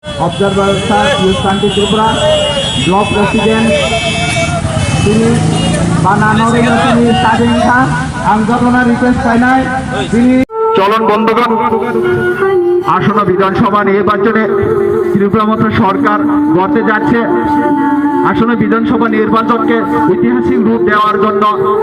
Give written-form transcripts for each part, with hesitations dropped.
Observer Sir Youth Country Tipra, Block President, Sini Bananori Sini Starting Kha, Anggarona Request Finai, Sini চলন বন্ধুগণ, আসন্ন বিধানসভা নির্বাচনে ত্রিপুরা মথা সরকার গড়তে যাচ্ছে। আসন্ন বিধানসভা নির্বাচনকে ঐতিহাসিক রূপ দেওয়ার জন্য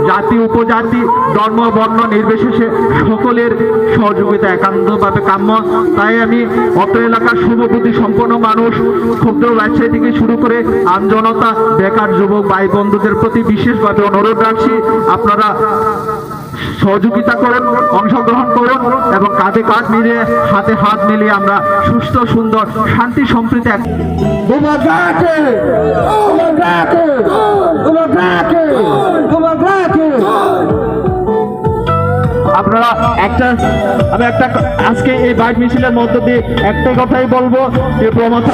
জাতি উপজাতি ধর্ম বর্ণ নির্বিশেষে সকলের সহযোগিতা একান্তভাবে কাম্য। তাই আমি অত্র এলাকার শুভবুদ্ধি সম্পন্ন মানুষ, ক্ষুদ্র ব্যবসায়ী থেকে শুরু করে আমজনতা, বেকার যুবক ভাই বন্ধুদের প্রতি বিশেষভাবে অনুরোধ রাখছি, আপনারা সহযোগিতা করুন, অংশগ্রহণ করুন এবং কাঁধে কাঁধ মিলিয়ে হাতে হাত মিলিয়ে আমরা সুস্থ সুন্দর শান্তি সম্প্রীতি আপনারা আমি একটা আজকে এই বাইক মিছিলের মধ্য দিয়ে একটা কথাই বলবো যে Pramatha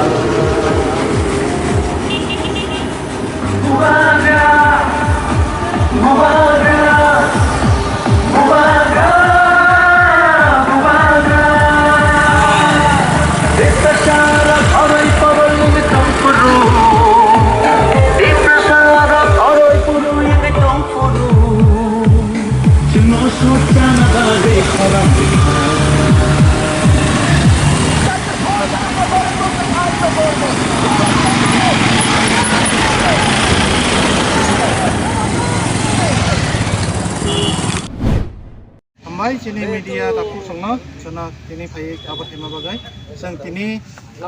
sini media tapu songno sono tini phai abot hema bagai sang tini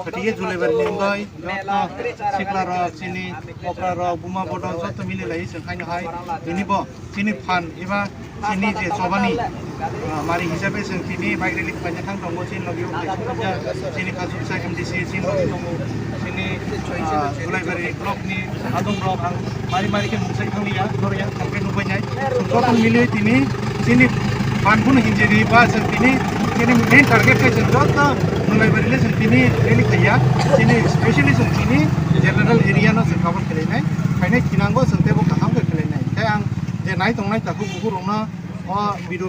khatiye Jolaibari linggai jotno sikla rok sini opra rok buma bodo jotto mili lai sang khaino hai tini bo tini phan eba sini je sobani mari hisabe sang tini bike rally khanya thang tongo sin logio sini khasu sa MDC sin logio tongo sini Jolaibari block ni adong block mari ke musai thanglia dorian kampe nubai nai jotto mili tini sini Panpun hinjiri ba sentini main target ke senjot Jolaibari le sentini rally khaya sini especially sentini general area no sekawat khelai kaine kinango sente bo kaham ke khelai kai ang je nai tongnai taku buku rongna o video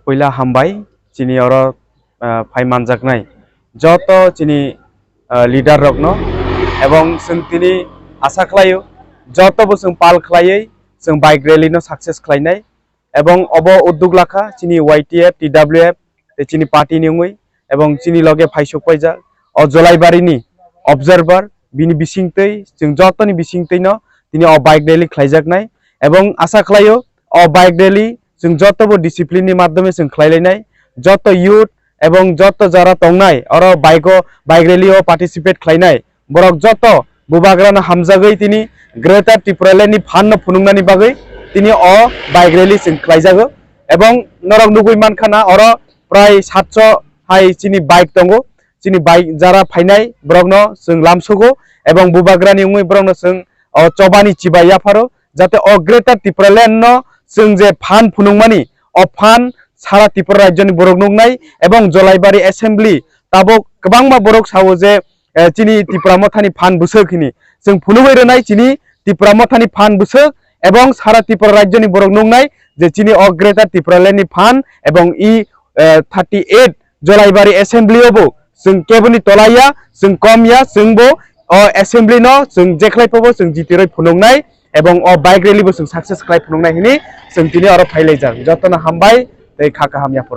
poila hambai chini oro phai manjak nai joto chini leader rokno ebong sentini asa khlayo joto bo seng pal khlaiei seng bike rally no success khlainai এবং of উদ্যোগ লাখা চিনি YTF TWF চিনি party নিউই এবং চিনি লগে ফাইসক পাইজা অ জলাইবারিনি observer বিনি বিসিংতৈ जों যতনি বিসিংতৈন তিনি অ বাইক র্যালি খাইজাক নাই এবং আশা খালাयो অ বাইক র্যালি जों যতবো ডিসিপ্লিননি মাধ্যমে जों খাইলাইনাই যত ইউথ এবং যত যারা তংনাই অর বাইক র্যালিও পার্টিসিপেট খাইনাই বরক যত বুবাগ্রানা হামজাগৈ তিনি গ্রেটার ত্রিপুরালেনি ফান্ন ফুনুংনানি বাগৈ তিনি অ বাইক র্যালি जों খাইজাগো এবং নরক নুগুই মানখানা অর প্রায় 700 হাই চিনি বাইক দंगो চিনি বাইক যারা ফাইনাই ব্রগনো जों লামসুগো এবং বুবাগ্রানি উই ব্রগনো जों অ চবানি চিবাইয়া ফারো যাতে অগ্রেটার ত্রিপুরালেন ন जों যে ফান ফুনুংমানি অ ফান সারা ত্রিপুরা রাজ্যনি বরক নুংনাই এবং জলাইবারি অ্যাসেম্বলি তাবো গোबांबा বরক সাवो যে চিনি ত্রিপুরা মথানি ফান বুসোখিনি जों ফুনুবাই রনাই চিনি ত্রিপুরা মথানি ফান বুসো এবং সারা ত্রিপুরা রাজ্যনি বরক নুংনাই যে চিনি অগ্রেটার ত্রিপুরালেনি ফান এবং ই 38 জলাইবারি অ্যাসেম্বলিওবো जों केबनि तलाया जों कमिया जोंबो अ असेम्बली न जों जेख्लाइफोबो जों जितिरै फुनुंनाय এবং अ बाइक रैलीबो जों सक्सेस खालाय फुनुंनाय हिनि जों दिनै आरो फाइलाय जां जतन हामबाय दै खाका हामियाफोर